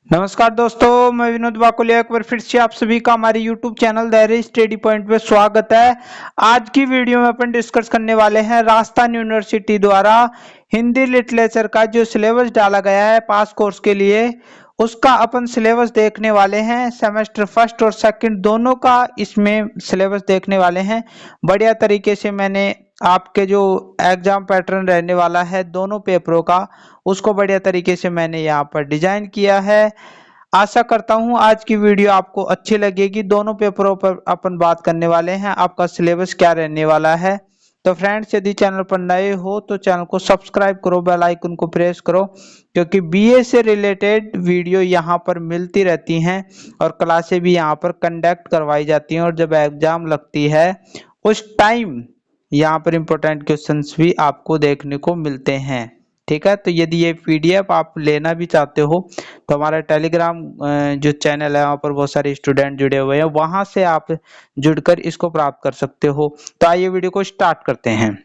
नमस्कार दोस्तों, मैं विनोद वाकोलिया एक बार फिर से आप सभी का हमारे YouTube चैनल धैर्य स्टडी पॉइंट पे स्वागत है। आज की वीडियो में अपन डिस्कस करने वाले हैं राजस्थान यूनिवर्सिटी द्वारा हिंदी लिटरेचर का जो सिलेबस डाला गया है पास कोर्स के लिए, उसका अपन सिलेबस देखने वाले हैं। सेमेस्टर फर्स्ट और सेकंड दोनों का इसमें सिलेबस देखने वाले हैं। बढ़िया तरीके से मैंने आपके जो एग्जाम पैटर्न रहने वाला है दोनों पेपरों का, उसको बढ़िया तरीके से मैंने यहाँ पर डिजाइन किया है। आशा करता हूँ आज की वीडियो आपको अच्छी लगेगी। दोनों पेपरों पर अपन बात करने वाले हैं, आपका सिलेबस क्या रहने वाला है। तो फ्रेंड्स, यदि चैनल पर नए हो तो चैनल को सब्सक्राइब करो, बेल आइकन को प्रेस करो, क्योंकि बीए से रिलेटेड वीडियो यहाँ पर मिलती रहती हैं और क्लासें भी यहाँ पर कंडक्ट करवाई जाती हैं। और जब एग्जाम लगती है उस टाइम यहाँ पर इंपॉर्टेंट क्वेश्चंस भी आपको देखने को मिलते हैं। ठीक है, तो यदि ये पीडीएफ आप लेना भी चाहते हो तो हमारा टेलीग्राम जो चैनल है वहाँ पर बहुत सारे स्टूडेंट जुड़े हुए हैं, वहां से आप जुड़कर इसको प्राप्त कर सकते हो। तो आइए वीडियो को स्टार्ट करते हैं।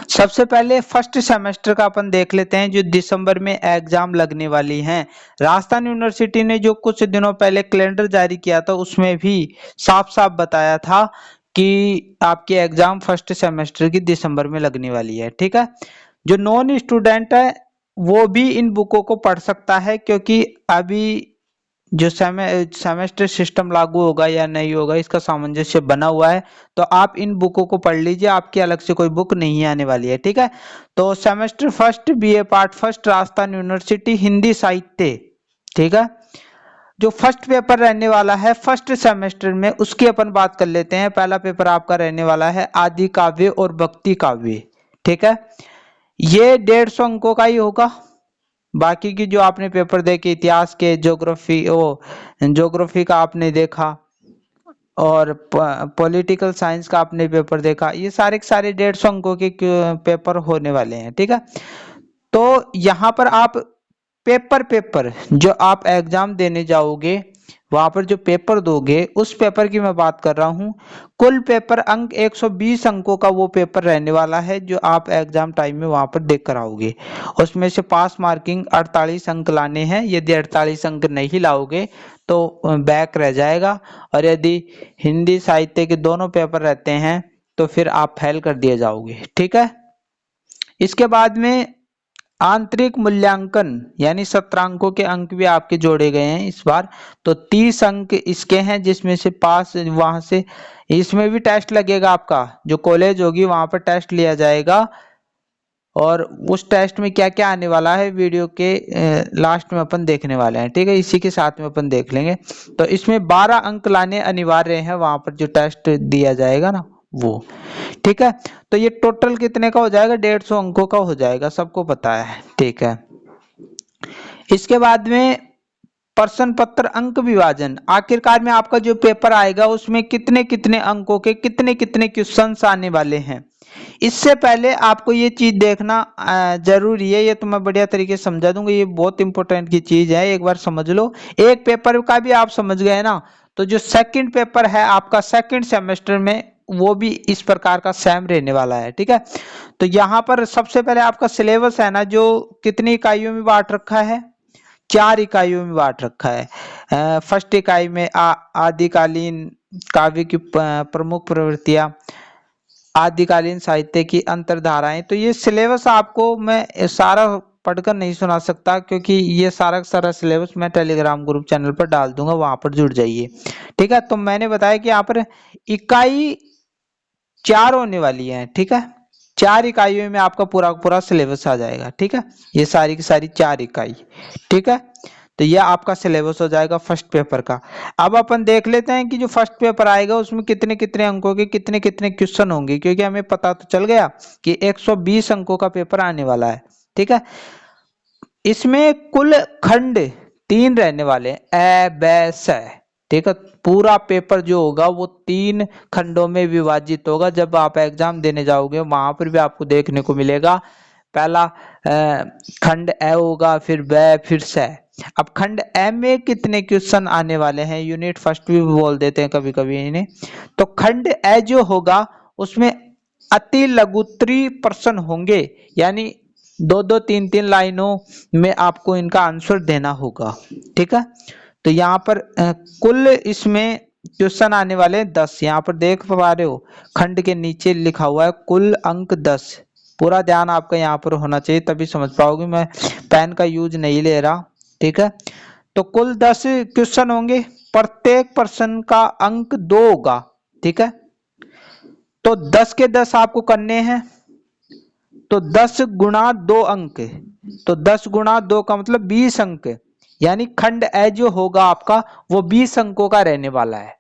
सबसे पहले फर्स्ट सेमेस्टर का अपन देख लेते हैं, जो दिसंबर में एग्जाम लगने वाली हैं। राजस्थान यूनिवर्सिटी ने जो कुछ दिनों पहले कैलेंडर जारी किया था उसमें भी साफ साफ बताया था कि आपकी एग्जाम फर्स्ट सेमेस्टर की दिसंबर में लगने वाली है। ठीक है, जो नॉन स्टूडेंट है वो भी इन बुकों को पढ़ सकता है, क्योंकि अभी जो सेमेस्टर सिस्टम लागू होगा या नहीं होगा इसका सामंजस्य बना हुआ है। तो आप इन बुकों को पढ़ लीजिए, आपकी अलग से कोई बुक नहीं आने वाली है। ठीक है, तो semester first BA part first Rajasthan university Hindi साहित्य। ठीक है, जो फर्स्ट पेपर रहने वाला है फर्स्ट सेमेस्टर में उसकी अपन बात कर लेते हैं। पहला पेपर आपका रहने वाला है आदि काव्य और भक्ति काव्य। ठीक है, ये 150 अंकों का ही होगा। बाकी की जो आपने पेपर देखे इतिहास के, ज्योग्राफी का आपने देखा और पॉलिटिकल साइंस का आपने पेपर देखा, ये सारे के सारे 150 अंकों के पेपर होने वाले हैं। ठीक है, तो यहाँ पर आप पेपर जो आप एग्जाम देने जाओगे वहां पर जो पेपर दोगे उस पेपर की मैं बात कर रहा हूं। कुल पेपर अंक 120 अंकों का वो पेपर रहने वाला है जो आप एग्जाम टाइम में वहां पर देख कर आओगे। उसमें से पास मार्किंग 48 अंक लाने हैं। यदि 48 अंक नहीं लाओगे तो बैक रह जाएगा, और यदि हिंदी साहित्य के दोनों पेपर रहते हैं तो फिर आप फेल कर दिए जाओगे। ठीक है, इसके बाद में आंतरिक मूल्यांकन यानी 17 अंकों के अंक भी आपके जोड़े गए हैं इस बार। तो 30 अंक इसके हैं, जिसमें से पास वहां से इसमें भी टेस्ट लगेगा आपका, जो कॉलेज होगी वहां पर टेस्ट लिया जाएगा। और उस टेस्ट में क्या क्या आने वाला है वीडियो के लास्ट में अपन देखने वाले हैं। ठीक है, इसी के साथ में अपन देख लेंगे। तो इसमें 12 अंक लाने अनिवार्य हैं वहां पर जो टेस्ट दिया जाएगा ना वो। ठीक है, तो ये टोटल कितने का हो जाएगा? 150 अंकों का हो जाएगा, सबको पता है। ठीक है, इसके बाद में प्रश्न पत्र अंक विभाजन। आखिरकार में आपका जो पेपर आएगा उसमें कितने कितने अंकों के कितने कितने क्वेश्चंस आने वाले हैं। इससे पहले आपको ये चीज देखना जरूरी है। ये तो मैं बढ़िया तरीके से समझा दूंगा, ये बहुत इंपॉर्टेंट की चीज है, एक बार समझ लो। एक पेपर का भी आप समझ गए ना, तो जो सेकंड पेपर है आपका सेकंड सेमेस्टर में वो भी इस प्रकार का सेम रहने वाला है। ठीक है, तो यहाँ पर सबसे पहले आपका सिलेबस है ना, जो कितनी इकाइयों में बांट रखा है? 4 इकाइयों में बांट रखा है। फर्स्ट इकाई में आदिकालीन काव्य की प्रमुख प्रवृत्तियां, आदिकालीन साहित्य की अंतरधाराएं। तो ये सिलेबस आपको मैं सारा पढ़कर नहीं सुना सकता, क्योंकि ये सारा का सारा सिलेबस मैं टेलीग्राम ग्रुप चैनल पर डाल दूंगा, वहां पर जुड़ जाइए। ठीक है, तो मैंने बताया कि यहाँ पर इकाई 4 होने वाली है। ठीक है, 4 इकाइयों में आपका पूरा पूरा सिलेबस आ जाएगा। ठीक है, ये सारी की सारी 4 इकाई। ठीक है, तो यह आपका सिलेबस हो जाएगा फर्स्ट पेपर का। अब अपन देख लेते हैं कि जो फर्स्ट पेपर आएगा उसमें कितने कितने अंकों के कितने कितने क्वेश्चन होंगे, क्योंकि हमें पता तो चल गया कि 120 अंकों का पेपर आने वाला है। ठीक है, इसमें कुल खंड 3 रहने वाले हैं, ए ब स। ठीक है, पूरा पेपर जो होगा वो 3 खंडों में विभाजित होगा। जब आप एग्जाम देने जाओगे वहां पर भी आपको देखने को मिलेगा। पहला खंड ए होगा, फिर ब, फिर स। अब खंड ए में कितने क्वेश्चन आने वाले हैं, यूनिट फर्स्ट भी बोल देते हैं कभी कभी इन्हें। तो खंड ए जो होगा उसमें अति लघुत्तरी प्रश्न होंगे, यानी 2-2 3-3 लाइनों में आपको इनका आंसर देना होगा। ठीक है। तो यहाँ पर कुल इसमें क्वेश्चन आने वाले हैं 10। यहाँ पर देख पा रहे हो खंड के नीचे लिखा हुआ है कुल अंक 10। पूरा ध्यान आपका यहाँ पर होना चाहिए तभी समझ पाओगे, मैं पेन का यूज नहीं ले रहा, ठीक है। तो कुल 10 क्वेश्चन होंगे, प्रत्येक प्रश्न का अंक 2 होगा, ठीक है। तो 10 के 10 आपको करने हैं, तो 10 गुणा 2 अंक, तो 10 गुणा 2 का मतलब 20 अंक, यानी खंड ए जो होगा आपका वो 20 अंकों का रहने वाला है,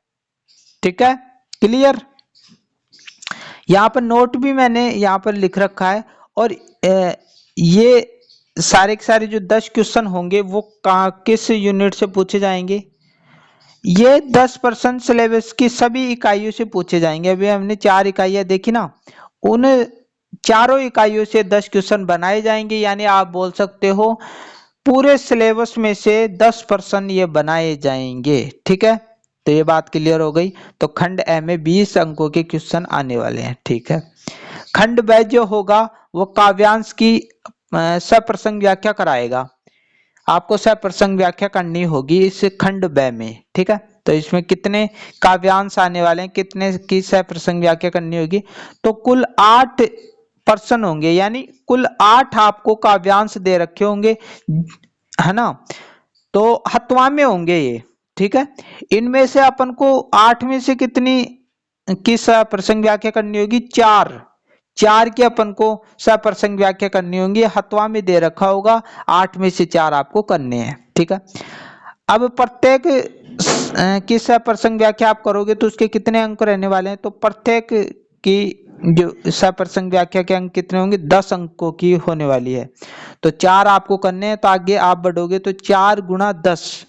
ठीक है। क्लियर। यहाँ पर नोट भी मैंने यहाँ पर लिख रखा है। और ये सारे के सारे जो 10 क्वेश्चन होंगे वो किस यूनिट से पूछे जाएंगे, ये 10% सिलेबस की सभी इकाइयों से पूछे जाएंगे। अभी हमने 4 इकाइयां देखी ना, उन चारों इकाइयों से 10 क्वेश्चन बनाए जाएंगे, यानी आप बोल सकते हो पूरे सिलेबस में से 10% ये बनाए जाएंगे, ठीक है। तो ये बात क्लियर हो गई। तो खंड ए में 20 अंकों के क्वेश्चन आने वाले हैं, ठीक है। खंड ब जो होगा वो काव्यांश की सप्रसंग व्याख्या कराएगा, आपको सप्रसंग व्याख्या करनी होगी इस खंड ब में, ठीक है। तो इसमें कितने काव्यांश आने वाले हैं, कितने की सप्रसंग व्याख्या करनी होगी, तो कुल 8 प्रश्न होंगे, यानी कुल 8 आपको काव्यांश दे रखे होंगे, है ना। तो हत्वा में होंगे ये, ठीक है। इनमें से अपन को 8 में से कितनी की सप्रसंग व्याख्या करनी होगी, 4 की अपन को सप्रसंग व्याख्या करनी होगी, हत्वा में दे रखा होगा 8 में से 4 आपको करने हैं, ठीक है। अब प्रत्येक की सप्रसंग व्याख्या आप करोगे तो उसके कितने अंक रहने वाले हैं, तो प्रत्येक की जो सप्रसंग व्याख्या के अंक कितने होंगे, 10 अंकों की होने वाली है। तो 4 आपको करने हैं, तो आगे आप बढ़ोगे तो 4 गुणा 10,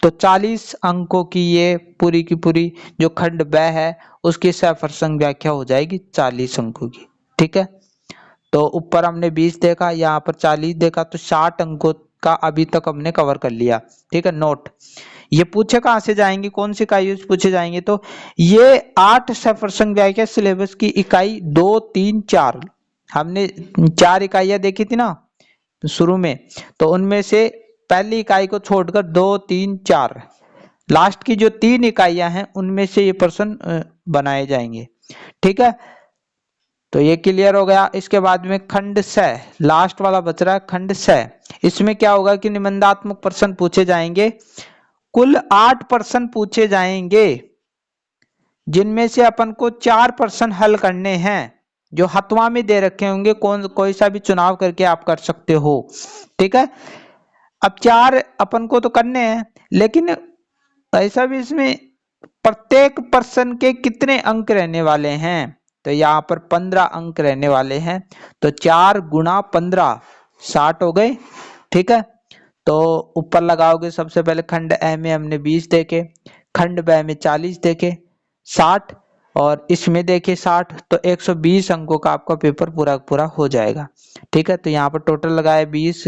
तो 40 अंकों की ये पूरी की पूरी जो खंड ब है उसकी सप्रसंग व्याख्या हो जाएगी 40 अंकों की, ठीक है। तो ऊपर हमने 20 देखा, यहाँ पर 40 देखा, तो 60 अंकों का अभी तक हमने कवर कर लिया, ठीक है। नोट ये पूछे कहां से जाएंगे, कौन सी इकाई पूछे जाएंगे, तो ये 8 सप्रसंग व्याख्या सिलेबस की इकाई 2 3 4, हमने 4 इकाइयां देखी थी ना शुरू में, तो उनमें से पहली इकाई को छोड़कर 2 3 4 लास्ट की जो 3 इकाइयां हैं उनमें से ये प्रश्न बनाए जाएंगे, ठीक है। तो ये क्लियर हो गया। इसके बाद में खंड स, लास्ट वाला बच रहा है खंड स। इसमें क्या होगा कि निबंधात्मक प्रश्न पूछे जाएंगे, कुल 8 प्रश्न पूछे जाएंगे, जिनमें से अपन को 4 प्रश्न हल करने हैं, जो हत्वा में दे रखे होंगे, कोई सा भी चुनाव करके आप कर सकते हो, ठीक है। अब 4 अपन को तो करने हैं, लेकिन ऐसा भी इसमें प्रत्येक प्रश्न के कितने अंक रहने वाले हैं, तो यहाँ पर 15 अंक रहने वाले हैं, तो 4 गुणा 15 60 हो गए, ठीक है। तो ऊपर लगाओगे, सबसे पहले खंड ए में हमने 20 देखे, खंड ब में 40 देखे, 60 और इसमें देखे 60, तो 120 अंकों का आपका पेपर पूरा पूरा हो जाएगा, ठीक है। तो यहाँ पर टोटल लगाया 20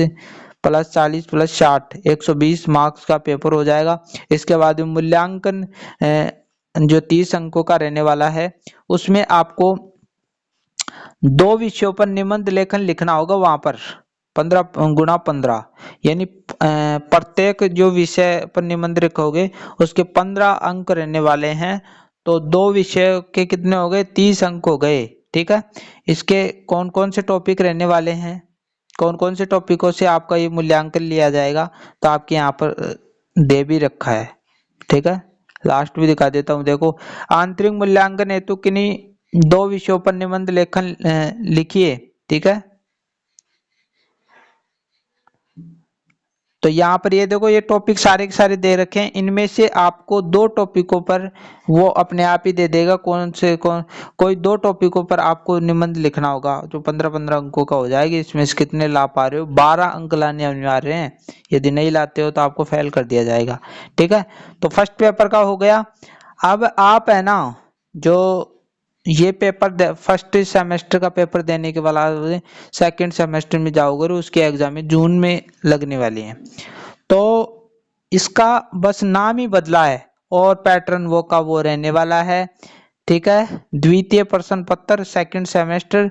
प्लस 40 प्लस 60, 120 मार्क्स का पेपर हो जाएगा। इसके बाद मूल्यांकन जो 30 अंकों का रहने वाला है, उसमें आपको 2 विषयों पर निबंध लेखन लिखना होगा, वहां पर 15 गुणा 15, यानी प्रत्येक जो विषय पर निबंध लिखोगे उसके 15 अंक रहने वाले हैं, तो 2 विषय के कितने हो गए, 30 अंक हो गए, ठीक है। इसके कौन कौन से टॉपिक रहने वाले हैं, कौन कौन से टॉपिकों से आपका ये मूल्यांकन लिया जाएगा, तो आपके यहाँ पर दे भी रखा है, ठीक है। लास्ट भी दिखा देता हूँ, देखो, आंतरिक मूल्यांकन हेतु किन्हीं 2 विषयों पर निबंध लेखन लिखिए, ठीक है। तो यहाँ पर ये देखो, ये टॉपिक सारे के सारे दे रखे हैं, इनमें से आपको 2 टॉपिकों पर वो अपने आप ही दे देगा, कोई 2 टॉपिकों पर आपको निबंध लिखना होगा, जो 15-15 अंकों का हो जाएगा। इसमें से कितने ला पा रहे हो, 12 अंक लाने अनिवार्य हैं, यदि नहीं लाते हो तो आपको फेल कर दिया जाएगा, ठीक है। तो फर्स्ट पेपर का हो गया। अब आप है ना, जो ये पेपर फर्स्ट सेमेस्टर का पेपर देने के बाद सेकंड सेमेस्टर में जाओगे और उसके एग्जाम में जून में लगने वाली है, तो इसका बस नाम ही बदला है और पैटर्न वो का वो रहने वाला है, ठीक है। द्वितीय प्रश्न पत्र सेकंड सेमेस्टर,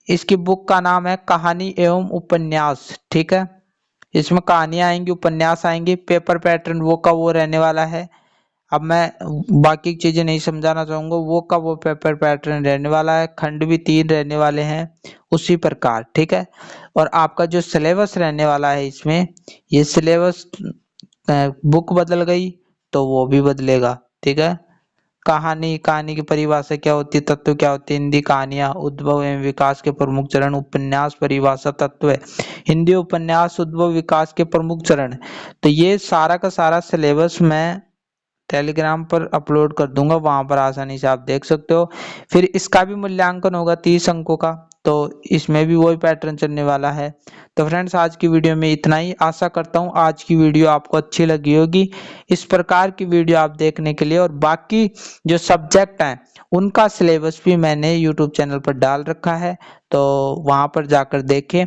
इसकी बुक का नाम है कहानी एवं उपन्यास, ठीक है। इसमें कहानियां आएंगी, उपन्यास आएंगे, पेपर पैटर्न वो का वो रहने वाला है। अब मैं बाकी चीजें नहीं समझाना चाहूंगा, वो का वो पेपर पैटर्न रहने वाला है, खंड भी 3 रहने वाले हैं उसी प्रकार, ठीक है। और आपका जो सिलेबस रहने वाला है इसमें, ये सिलेबस बुक बदल गई तो वो भी बदलेगा, ठीक है। कहानी की परिभाषा क्या होती है, तत्व क्या होते हैं, हिंदी कहानियां, उद्भव एवं विकास के प्रमुख चरण, उपन्यास परिभाषा तत्व, हिंदी उपन्यास उद्भव विकास के प्रमुख चरण। तो ये सारा का सारा सिलेबस मैं टेलीग्राम पर अपलोड कर दूंगा, वहां पर आसानी से आप देख सकते हो। फिर इसका भी मूल्यांकन होगा 30 अंकों का, तो इसमें भी वही पैटर्न चलने वाला है। तो फ्रेंड्स आज की वीडियो में इतना ही, आशा करता हूँ आज की वीडियो आपको अच्छी लगी होगी। इस प्रकार की वीडियो आप देखने के लिए और बाकी जो सब्जेक्ट हैं उनका सिलेबस भी मैंने यूट्यूब चैनल पर डाल रखा है, तो वहां पर जाकर देखें।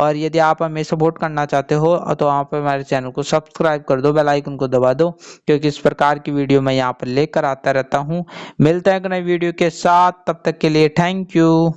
और यदि आप हमें सपोर्ट करना चाहते हो तो वहाँ पर हमारे चैनल को सब्सक्राइब कर दो, बेल आइकन को दबा दो, क्योंकि इस प्रकार की वीडियो मैं यहाँ पर लेकर आता रहता हूँ। मिलते हैं एक नई वीडियो के साथ, तब तक के लिए थैंक यू।